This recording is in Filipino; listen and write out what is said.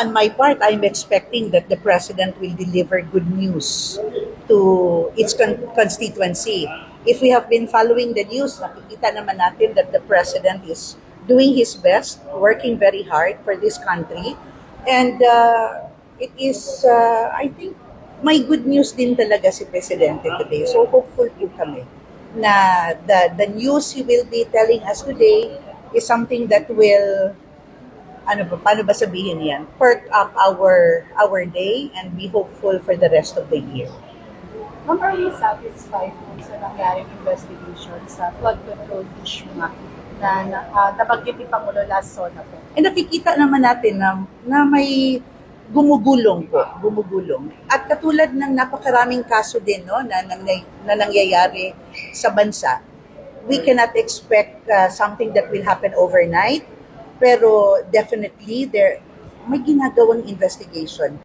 On my part, I'm expecting that the president will deliver good news to its constituency. If we have been following the news, nakikita naman natin that the president is doing his best, working very hard for this country. And it is, I think, may good news din talaga si Presidente today. So hopeful po kami na the news he will be telling us today is something that will paano ba sabihin yan? Perk up our day and be hopeful for the rest of the year. Ma'am, are you satisfied po sa nangyaring investigation sa flood control issue nga na nabanggit ni Pangulo last SONA po? And nakikita naman natin na may gumugulong. At katulad ng napakaraming kaso din na nangyayari sa bansa, we cannot expect something that will happen overnight. Pero definitely, may ginagawang investigation.